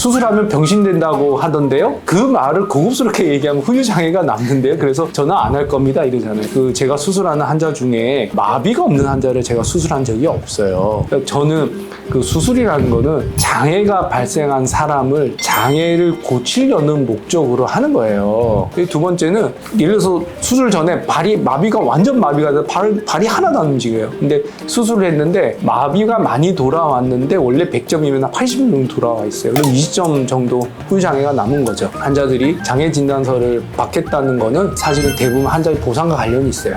수술하면 병신된다고 하던데요. 그 말을 고급스럽게 얘기하면 후유장애가 남는데요. 그래서 저는 안 할 겁니다 이러잖아요. 제가 수술하는 환자 중에 마비가 없는 환자를 제가 수술한 적이 없어요. 저는 그 수술이라는 거는 장애가 발생한 사람을 장애를 고치려는 목적으로 하는 거예요. 두 번째는 예를 들어서 수술 전에 마비가 완전 마비가 돼서 발이 하나도 안 움직여요. 근데 수술을 했는데 마비가 많이 돌아왔는데 원래 100점이면 80점 정도 돌아와 있어요. 그럼 20점 정도 후유장애가 남은 거죠. 환자들이 장애 진단서를 받겠다는 거는 사실은 대부분 환자의 보상과 관련이 있어요.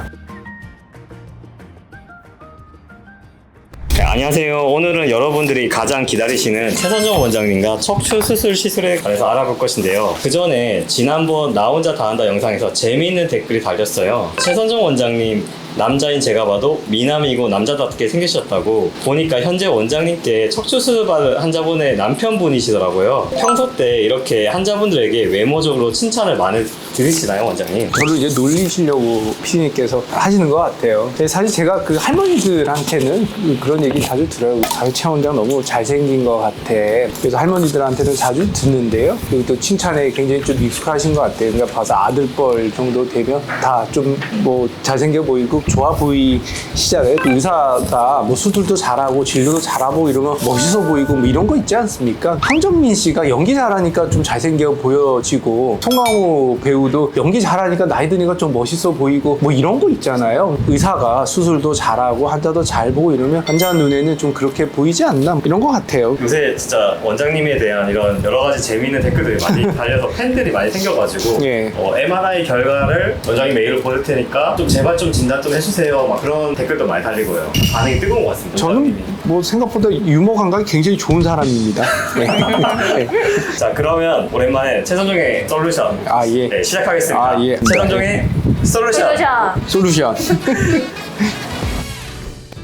네, 안녕하세요. 오늘은 여러분들이 가장 기다리시는 최선정 원장님과 척추 수술 시술에 관해서 알아볼 것인데요. 그 전에 지난번 나 혼자 다 한다 영상에서 재미있는 댓글이 달렸어요. 최선정 원장님, 남자인 제가 봐도 미남이고 남자답게 생기셨다고. 보니까 현재 원장님께 척추 수술 받은 환자분의 남편분이시더라고요. 평소 때 이렇게 환자분들에게 외모적으로 칭찬을 많이 들으시나요, 원장님? 저를 이제 놀리시려고 피디님께서 하시는 것 같아요. 사실 제가 그 할머니들한테는 그런 얘기 자주 들어요. 차 원장 너무 잘생긴 것 같아. 그래서 할머니들한테는 자주 듣는데요. 그리고 또 칭찬에 굉장히 좀 익숙하신 것 같아요. 그러니까 봐서 아들뻘 정도 되면 다 좀 뭐 잘생겨 보이고 좋아 보이시잖아요. 의사가 뭐 수술도 잘하고 진료도 잘하고 이러면 멋있어 보이고 뭐 이런 거 있지 않습니까? 황정민 씨가 연기 잘하니까 좀 잘생겨 보여지고, 송강호 배우도 연기 잘하니까 나이 드니까 좀 멋있어 보이고 뭐 이런 거 있잖아요. 의사가 수술도 잘하고 환자도 잘 보고 이러면 환자 눈에는 좀 그렇게 보이지 않나 이런 거 같아요. 요새 진짜 원장님에 대한 이런 여러 가지 재미있는 댓글들이 많이 달려서 팬들이 많이 생겨가지고 예. MRI 결과를 원장님 메일로 보낼 테니까 좀 제발 좀 진단 좀 해주세요. 막 그런 댓글도 많이 달리고요. 반응이 뜨거운 것 같습니다. 저는 원장님이. 뭐 생각보다 유머 감각이 굉장히 좋은 사람입니다. 네. 네. 자, 그러면 오랜만에 최선종의 솔루션 예. 네, 시작하겠습니다. 예. 최선종의 솔루션. 솔루션.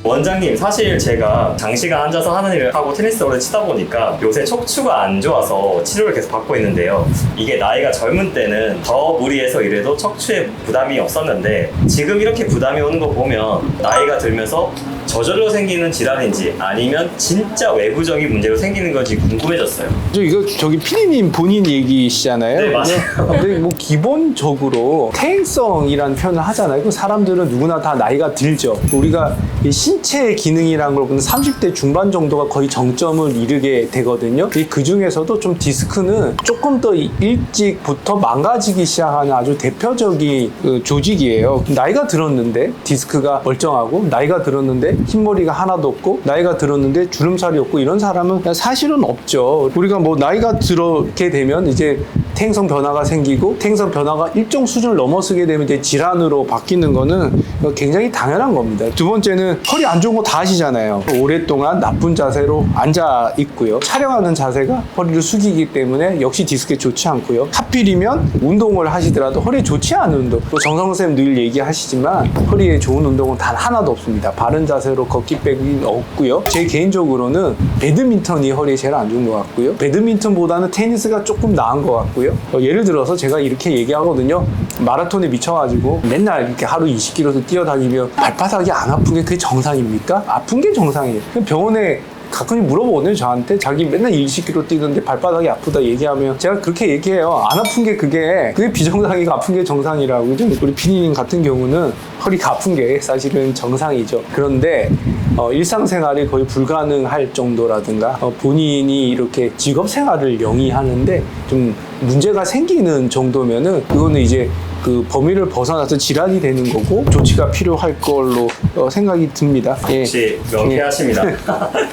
원장님, 사실 제가 장시간 앉아서 하는 일을 하고 테니스 오래 치다 보니까 요새 척추가 안 좋아서 치료를 계속 받고 있는데요. 이게 나이가 젊은 때는 더 무리해서 일해도 척추에 부담이 없었는데 지금 이렇게 부담이 오는 거 보면 나이가 들면서 저절로 생기는 질환인지 아니면 진짜 외부적인 문제로 생기는 건지 궁금해졌어요. 이거 저기 피디님 본인 얘기시잖아요. 네, 맞아요. 근데 뭐 기본적으로 퇴행성이라는 표현을 하잖아요. 그 사람들은 누구나 다 나이가 들죠. 우리가 이 신체 기능이라는 걸 보면 30대 중반 정도가 거의 정점을 이르게 되거든요. 그 중에서도 좀 디스크는 조금 더 일찍부터 망가지기 시작하는 아주 대표적인 그 조직이에요. 나이가 들었는데 디스크가 멀쩡하고, 나이가 들었는데 흰머리가 하나도 없고, 나이가 들었는데 주름살이 없고, 이런 사람은 사실은 없죠. 우리가 뭐 나이가 들게 되면 이제 퇴행성 변화가 생기고, 퇴행성 변화가 일정 수준을 넘어서게 되면 이제 질환으로 바뀌는 거는 굉장히 당연한 겁니다. 두 번째는 허리 안 좋은 거 다 아시잖아요. 오랫동안 나쁜 자세로 앉아 있고요. 촬영하는 자세가 허리를 숙이기 때문에 역시 디스크에 좋지 않고요. 하필이면 운동을 하시더라도 허리에 좋지 않은 운동, 또 정성 쌤 늘 얘기하시지만 허리에 좋은 운동은 단 하나도 없습니다. 바른 자세로 걷기 빼기 없고요. 제 개인적으로는 배드민턴이 허리에 제일 안 좋은 것 같고요. 배드민턴보다는 테니스가 조금 나은 것 같고요. 예를 들어서 제가 이렇게 얘기하거든요. 마라톤에 미쳐가지고 맨날 이렇게 하루 20km 뛰어다니면 발바닥이 안 아픈 게 그게 정상입니까? 아픈 게 정상이에요. 병원에 가끔씩 물어보거든요, 저한테. 자기 맨날 20km 뛰는데 발바닥이 아프다 얘기하면 제가 그렇게 얘기해요. 안 아픈 게 그게 비정상이고 아픈 게 정상이라고. 우리 피디님 같은 경우는 허리가 아픈 게 사실은 정상이죠. 그런데 일상생활이 거의 불가능할 정도라든가 본인이 이렇게 직업생활을 영위하는데 좀 문제가 생기는 정도면은 그거는 이제 그 범위를 벗어나서 질환이 되는 거고 조치가 필요할 걸로 생각이 듭니다. 역시 명쾌하십니다.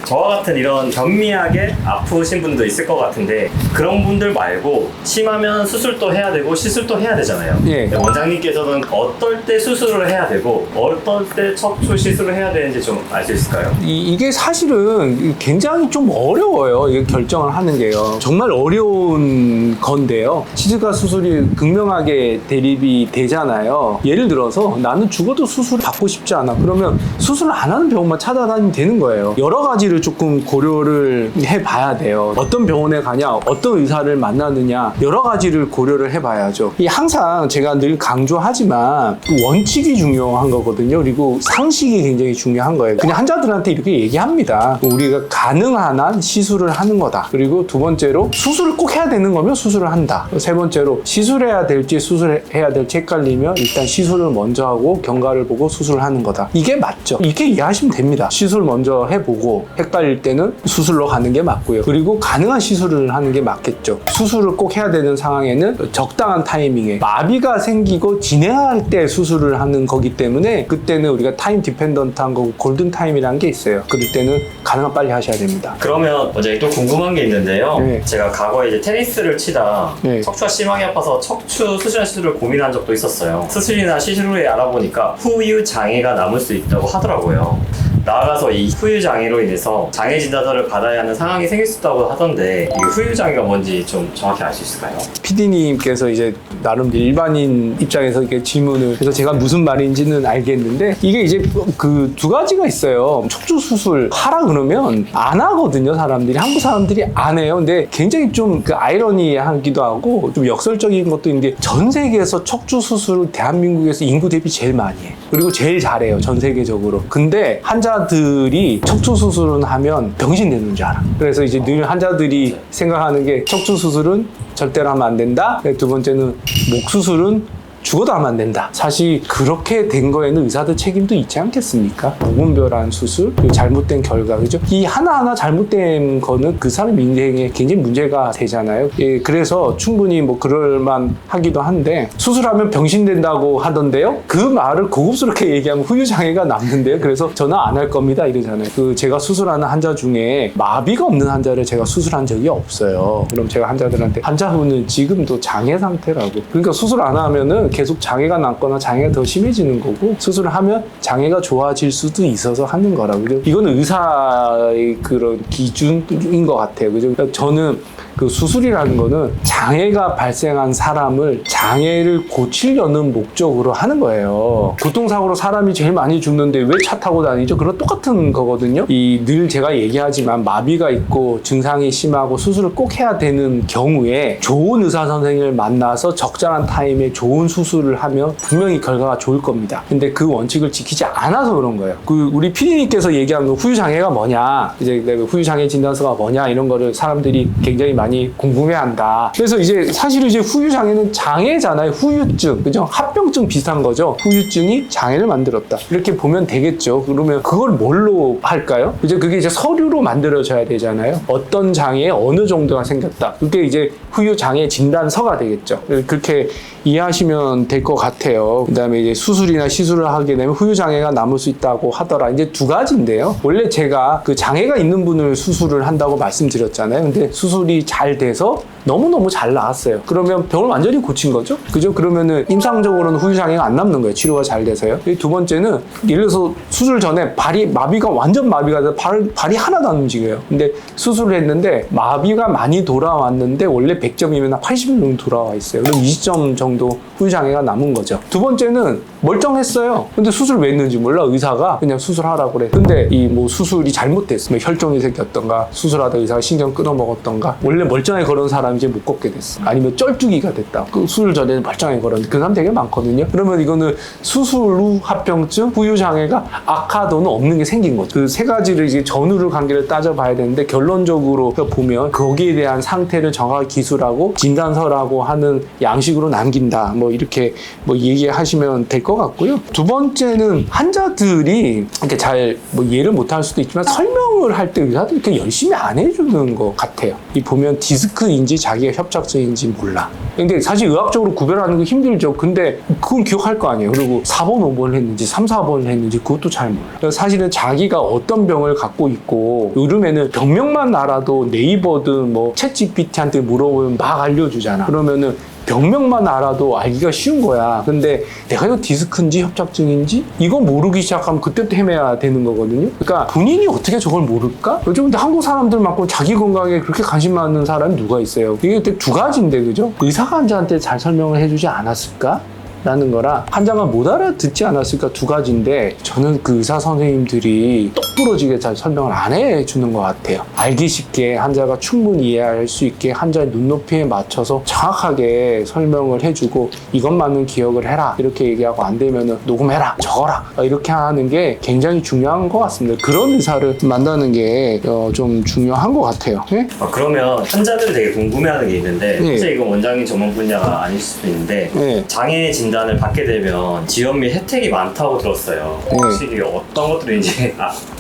저와 같은 이런 경미하게 아프신 분도 있을 것 같은데 그런 분들 말고 심하면 수술도 해야 되고 시술도 해야 되잖아요. 예. 원장님께서는 어떨 때 수술을 해야 되고 어떨 때 척추 시술을 해야 되는지 좀 알 수 있을까요? 이게 사실은 굉장히 좀 어려워요. 이게 결정을 하는 게요. 정말 어려운 건데요. 치질과 수술이 극명하게 대립이 되잖아요. 예를 들어서 나는 죽어도 수술 받고 싶지 않아. 그러면 수술을 안 하는 병원만 찾아다니면 되는 거예요. 여러 가지를 조금 고려를 해봐야 돼요. 어떤 병원에 가냐, 어떤 의사를 만나느냐, 여러 가지를 고려를 해봐야죠. 항상 제가 늘 강조하지만 원칙이 중요한 거거든요. 그리고 상식이 굉장히 중요한 거예요. 그냥 환자들한테 이렇게 얘기합니다. 우리가 가능한 한 시술을 하는 거다. 그리고 두 번째로 수술을 꼭 해야 되는 거면 수술을 한다. 세 번째로 시술해야 될지 수술해야 될지 헷갈리면 일단 시술을 먼저 하고 경과를 보고 수술을 하는 거다. 이게 맞죠. 이렇게 이해하시면 됩니다. 시술 먼저 해보고 헷갈릴 때는 수술로 가는 게 맞고요. 그리고 가능한 시술을 하는 게 맞겠죠. 수술을 꼭 해야 되는 상황에는 적당한 타이밍에 마비가 생기고 진행할 때 수술을 하는 거기 때문에 그때는 우리가 타임 디펜던트한 거고 골든 타임이라는 게 있어요. 그럴 때는 가능한 빨리 하셔야 됩니다. 그러면 원장님 또 궁금한 게 있는데요. 네. 제가 과거에 이제 테니스를 치다 네. 척추가 심하게 아파서 척추 수술한 시술을 고민한 적도 있었어요. 수술이나 시술 후에 알아보니까 후유 장애가 남을 수 있다고 하더라고요. 나아가서 이 후유 장애로 인해서 장애 진단서를 받아야 하는 상황이 생길 수 있다고 하던데 이 후유 장애가 뭔지 좀 정확히 알 수 있을까요? PD님께서 이제 나름 일반인 입장에서 이렇게 질문을 해서 제가 무슨 말인지는 알겠는데 이게 이제 그 두 가지가 있어요. 척추 수술 하라 그러면 안 하거든요. 사람들이 한국 사람들이 안 해요. 근데 굉장히 좀 그 아이러니하기도 하고 좀 역설적인 것도 있는 게 전 세계에서 척추 수술을 대한민국에서 인구 대비 제일 많이 해. 그리고 제일 잘해요. 전 세계적으로. 근데 환자들이 척추 수술은 하면 병신 되는 줄 알아. 그래서 이제 늘 환자들이 생각하는 게 척추 수술은 절대로 하면 안 된다. 두 번째는 목 수술은 죽어도 하면 안 된다. 사실 그렇게 된 거에는 의사들 책임도 있지 않겠습니까? 무분별한 수술, 그리고 잘못된 결과, 그죠? 이 하나하나 잘못된 거는 그 사람 인생에 굉장히 문제가 되잖아요. 예, 그래서 충분히 뭐 그럴만 하기도 한데 수술하면 병신 된다고 하던데요. 그 말을 고급스럽게 얘기하면 후유장애가 남는데요. 그래서 저는 안 할 겁니다 이러잖아요. 그 제가 수술하는 환자 중에 마비가 없는 환자를 제가 수술한 적이 없어요. 그럼 제가 환자들한테 환자분은 지금도 장애 상태라고. 그러니까 수술 안 하면은 계속 장애가 남거나 장애가 더 심해지는 거고 수술을 하면 장애가 좋아질 수도 있어서 하는 거라고요. 이거는 의사의 그런 기준인 것 같아요. 그죠? 그러니까 저는 그 수술이라는 거는 장애가 발생한 사람을 장애를 고치려는 목적으로 하는 거예요. 교통사고로 사람이 제일 많이 죽는데 왜 차 타고 다니죠? 그런 똑같은 거거든요. 이 늘 제가 얘기하지만 마비가 있고 증상이 심하고 수술을 꼭 해야 되는 경우에 좋은 의사 선생님을 만나서 적절한 타임에 좋은 수술을 하면 분명히 결과가 좋을 겁니다. 근데 그 원칙을 지키지 않아서 그런 거예요. 그 우리 PD님께서 얘기하는 후유장애가 뭐냐, 이제 후유장애 진단서가 뭐냐 이런 거를 사람들이 굉장히 많이 궁금해한다. 그래서 이제 사실 이제 후유장애는 장애잖아요. 후유증, 그죠? 합병증 비슷한 거죠. 후유증이 장애를 만들었다. 이렇게 보면 되겠죠. 그러면 그걸 뭘로 할까요? 이제 그게 이제 서류로 만들어져야 되잖아요. 어떤 장애에 어느 정도가 생겼다. 그게 이제 후유장애 진단서가 되겠죠. 그렇게 이해하시면 될 것 같아요. 그 다음에 이제 수술이나 시술을 하게 되면 후유장애가 남을 수 있다고 하더라. 이제 두 가지인데요. 원래 제가 그 장애가 있는 분을 수술을 한다고 말씀드렸잖아요. 근데 수술이 잘 돼서 너무너무 잘 나았어요. 그러면 병을 완전히 고친 거죠? 그죠? 그러면은 임상적으로는 후유장애가 안 남는 거예요. 치료가 잘 돼서요. 두 번째는 예를 들어서 수술 전에 마비가 완전 마비가 돼서 발이 하나도 안 움직여요. 근데 수술을 했는데 마비가 많이 돌아왔는데 원래 100점이면 80점 정도 돌아와 있어요. 그럼 20점 정도 후유장애가 남은 거죠. 두 번째는 멀쩡했어요. 근데 수술 왜 했는지 몰라. 의사가 그냥 수술하라고 그래. 근데 이 뭐 수술이 잘못됐어. 혈종이 생겼던가 수술하다 의사가 신경 끊어먹었던가 원래 멀쩡하게 걸은 사람이 이제 못 걷게 됐어. 아니면 쩔뚝이가 됐다. 그 수술 전에는 멀쩡하게 걸었는데 그 사람 되게 많거든요. 그러면 이거는 수술 후 합병증, 후유장애가 악화도는 없는 게 생긴 거죠. 그 세 가지를 이제 전후를 관계를 따져봐야 되는데 결론적으로 보면 거기에 대한 상태를 정확히 기술하고 진단서라고 하는 양식으로 남긴다. 뭐 이렇게 뭐 얘기하시면 될 것 같고요. 두 번째는 환자들이 이렇게 잘 뭐 이해를 못할 수도 있지만 설명을 할 때 의사들이 이렇게 열심히 안 해주는 것 같아요. 이 보면 디스크인지 자기가 협착증인지 몰라. 근데 사실 의학적으로 구별하는 거 힘들죠. 근데 그건 기억할 거 아니에요. 그리고 4번, 5번을 했는지 3, 4번을 했는지 그것도 잘 몰라. 사실은 자기가 어떤 병을 갖고 있고 요즘에는 병명만 알아도 네이버든 뭐 챗GPT한테 물어보면 막 알려주잖아. 그러면은 병명만 알아도 알기가 쉬운 거야. 근데 내가 이거 디스크인지 협착증인지 이거 모르기 시작하면 그때부터 헤매야 되는 거거든요. 그러니까 본인이 어떻게 저걸 모를까? 요즘 근데 한국 사람들만큼 자기 건강에 그렇게 관심 많은 사람이 누가 있어요? 이게 두 가지인데, 그죠? 의사가 환자한테 잘 설명을 해주지 않았을까? 라는 거랑 환자가 못 알아듣지 않았을까 두 가지인데 저는 그 의사 선생님들이 똑부러지게 잘 설명을 안 해주는 것 같아요. 알기 쉽게 환자가 충분히 이해할 수 있게 환자의 눈높이에 맞춰서 정확하게 설명을 해주고 이것만은 기억을 해라 이렇게 얘기하고 안 되면은 녹음해라 적어라 이렇게 하는 게 굉장히 중요한 것 같습니다. 그런 의사를 만나는 게 좀 중요한 것 같아요. 네? 그러면 환자들이 되게 궁금해하는 게 있는데 네. 사실 이건 원장님 전문 분야가 아닐 수도 있는데 네. 장애 진단을 받게 되면 지원 및 혜택이 많다고 들었어요. 네. 혹시 이게 어떤 것들인지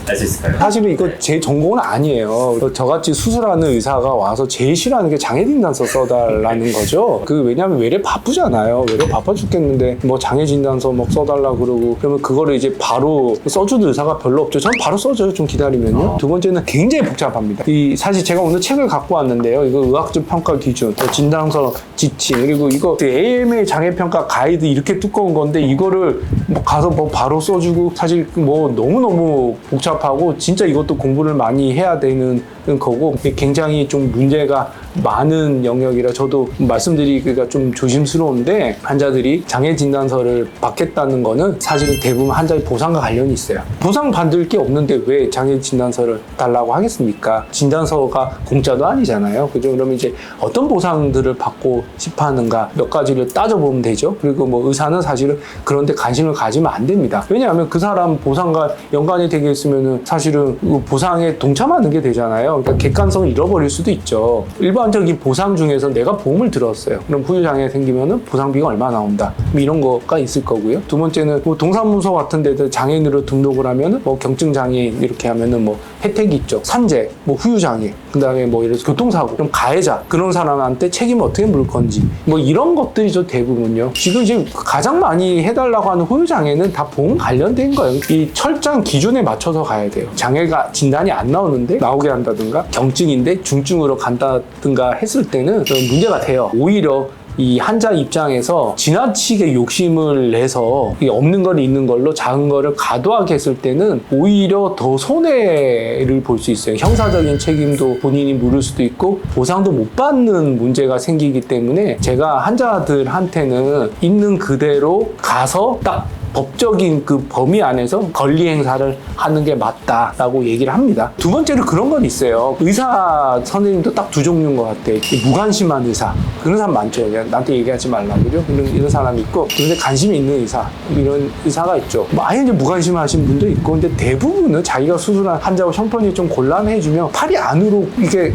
알 수 있을까요? 사실은 이거 제 전공은 아니에요. 저같이 수술하는 의사가 와서 제일 싫어하는 게 장애진단서 써달라는 거죠. 왜냐하면 외래 바쁘잖아요. 외래 바빠 죽겠는데 뭐 장애진단서 막 써달라 그러고 그러면 그거를 이제 바로 써주는 의사가 별로 없죠. 전 바로 써줘요. 좀 기다리면요. 두 번째는 굉장히 복잡합니다. 사실 제가 오늘 책을 갖고 왔는데요. 이거 의학적 평가 기준, 진단서 지침, 그리고 이거 AMA 장애평가 가이드 이렇게 두꺼운 건데 이거를 뭐 가서 뭐 바로 써주고 사실 뭐 너무너무 복잡하고 진짜 이것도 공부를 많이 해야 되는 거고 굉장히 좀 문제가 많은 영역이라 저도 말씀드리기가 좀 조심스러운데 환자들이 장애 진단서를 받겠다는 거는 사실은 대부분 환자의 보상과 관련이 있어요. 보상 받을 게 없는데 왜 장애 진단서를 달라고 하겠습니까? 진단서가 공짜도 아니잖아요. 그죠? 그러면 이제 어떤 보상들을 받고 싶어 하는가 몇 가지를 따져보면 되죠. 그리고 뭐 의사는 사실은 그런 데 관심을 가지면 안 됩니다. 왜냐하면 그 사람 보상과 연관이 되겠으면은 사실은 보상에 동참하는 게 되잖아요. 그러니까 객관성을 잃어버릴 수도 있죠. 일반적인 보상 중에서 내가 보험을 들었어요. 그럼 후유장애 생기면은 보상비가 얼마 나온다. 뭐 이런 거가 있을 거고요. 두 번째는 뭐 동사무소 같은 데들 장애인으로 등록을 하면은 뭐 경증장애인 이렇게 하면은 뭐 혜택이 있죠. 산재, 뭐 후유장애, 그 다음에 뭐 예를 들어서 교통사고, 그럼 가해자, 그런 사람한테 책임을 어떻게 물을 건지, 뭐 이런 것들이죠, 대부분요. 지금 가장 많이 해달라고 하는 후유장애는 다 보험 관련된 거예요. 이 철저한 기준에 맞춰서 가야 돼요. 장애가 진단이 안 나오는데 나오게 한다든가, 경증인데 중증으로 간다든가 했을 때는 문제가 돼요. 오히려 이 환자 입장에서 지나치게 욕심을 내서 없는 걸 있는 걸로 작은 거를 과도하게 했을 때는 오히려 더 손해를 볼 수 있어요. 형사적인 책임도 본인이 물을 수도 있고 보상도 못 받는 문제가 생기기 때문에 제가 환자들한테는 있는 그대로 가서 딱 법적인 그 범위 안에서 권리 행사를 하는 게 맞다라고 얘기를 합니다. 두 번째로 그런 건 있어요. 의사 선생님도 딱 두 종류인 것 같아요. 무관심한 의사. 그런 사람 많죠. 그냥 나한테 얘기하지 말라고. 그죠? 이런 사람이 있고, 그런데 관심이 있는 의사. 이런 의사가 있죠. 뭐 아예 이제 무관심하신 분도 있고, 근데 대부분은 자기가 수술한 환자하고 형편이 좀 곤란해지면 팔이 안으로 이게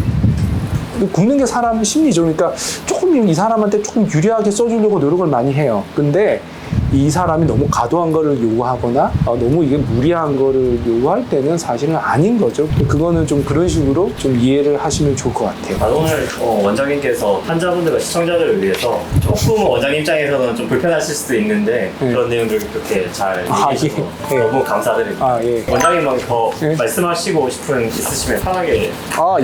굽는 게 사람 심리죠. 그러니까 조금 이 사람한테 조금 유리하게 써주려고 노력을 많이 해요. 근데 이 사람이 너무 과도한 거를 요구하거나 너무 이게 무리한 거를 요구할 때는 사실은 아닌 거죠. 그거는 좀 그런 식으로 좀 이해를 하시면 좋을 것 같아요. 오늘 원장님께서 환자분들과 시청자들을 위해서 조금은 원장님 입장에서는 좀 불편하실 수도 있는데 그런 내용들을 그렇게 잘 얘기해주셔서 너무 감사드립니다. 예. 원장님만 더 말씀하시고 싶은 있으시면 편하게.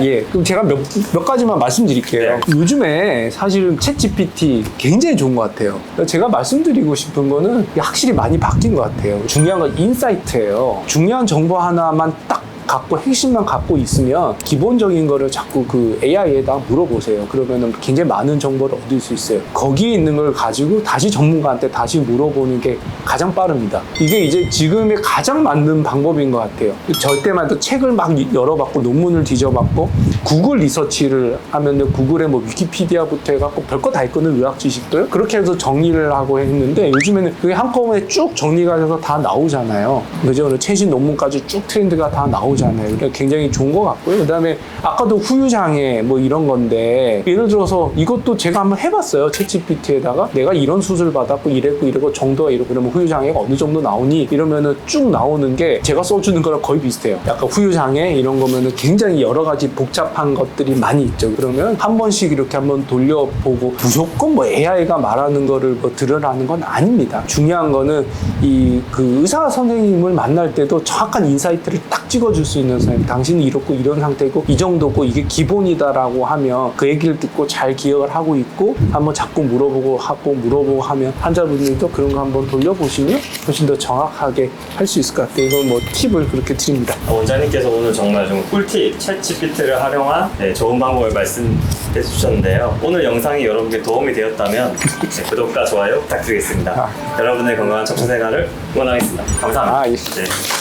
예. 그럼 제가 몇 가지만 말씀드릴게요. 네. 요즘에 사실은 챗 GPT 굉장히 좋은 것 같아요. 제가 말씀드리고 싶은 거는 확실히 많이 바뀐 것 같아요. 중요한 건 인사이트예요. 중요한 정보 하나만 딱 갖고 핵심만 갖고 있으면 기본적인 거를 자꾸 그 AI에다 물어보세요. 그러면은 굉장히 많은 정보를 얻을 수 있어요. 거기에 있는 걸 가지고 다시 전문가한테 다시 물어보는 게 가장 빠릅니다. 이게 이제 지금의 가장 맞는 방법인 것 같아요. 저 때만 해도 책을 막 열어봤고 논문을 뒤져봤고 구글 리서치를 하면은 구글에 뭐 위키피디아부터 해갖고 별거 다 있거든. 의학 지식도요. 그렇게 해서 정리를 하고 했는데 요즘에는 그게 한꺼번에 쭉 정리가 돼서 다 나오잖아요. 그죠? 최신 논문까지 쭉 트렌드가 다 나오잖아요. 그러니까 굉장히 좋은 것 같고요. 그 다음에 아까도 후유장애 뭐 이런 건데 예를 들어서 이것도 제가 한번 해봤어요. 챗GPT에다가 내가 이런 수술 받았고 이랬고 정도가 이러고 그러면 후유장애가 어느 정도 나오니 이러면은 쭉 나오는 게 제가 써주는 거랑 거의 비슷해요. 약간 후유장애 이런 거면은 굉장히 여러 가지 복잡한 것들이 많이 있죠. 그러면 한 번씩 이렇게 한번 돌려보고 무조건 뭐 AI가 말하는 거를 뭐 들으라는 건 아닙니다. 중요한 거는 그 의사 선생님을 만날 때도 정확한 인사이트를 딱 찍어주는 도와줄 수 있는 선생님, 당신이 이렇고 이런 상태고 이 정도고 이게 기본이다라고 하면 그 얘기를 듣고 잘 기억을 하고 있고 한번 자꾸 물어보고 하면 환자분들도 그런 거 한번 돌려보시면 훨씬 더 정확하게 할 수 있을 것 같아요. 이건 뭐 팁을 그렇게 드립니다. 원장님께서 오늘 정말 좀 꿀팁, 챗GPT를 활용한 좋은 방법을 말씀해 주셨는데요. 오늘 영상이 여러분께 도움이 되었다면 구독과 좋아요 부탁드리겠습니다. 여러분의 건강한 척추 생활을 응원하겠습니다. 감사합니다. 아, 예. 네.